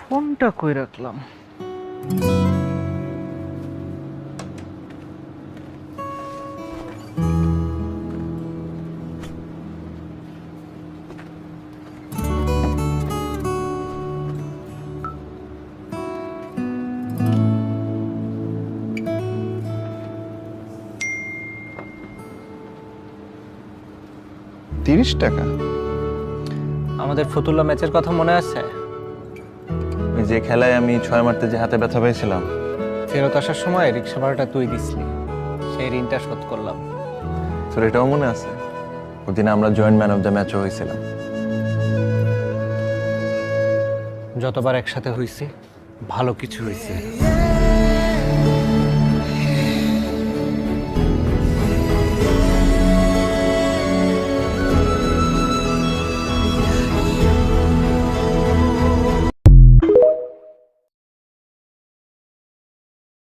ফোনটা কই রাখলাম? টাকা? আমাদের ফতুল্লা ম্যাচের কথা মনে আছে? ওই যে খেলায় আমি 6 মারতে যে হাতে ব্যথা পেয়েছিলাম। ফেরত আসার সময় রিক্সা ভাড়াটা তুই দিসলি, সেই ঋণটা শোধ করলাম। তোর এটাও মনে আছে? ওদিন আমরা জয়েন্ট ম্যান অফ দ্য ম্যাচও হয়েছিলাম। যতবার একসাথে হইছি ভালো কিছু হইছে।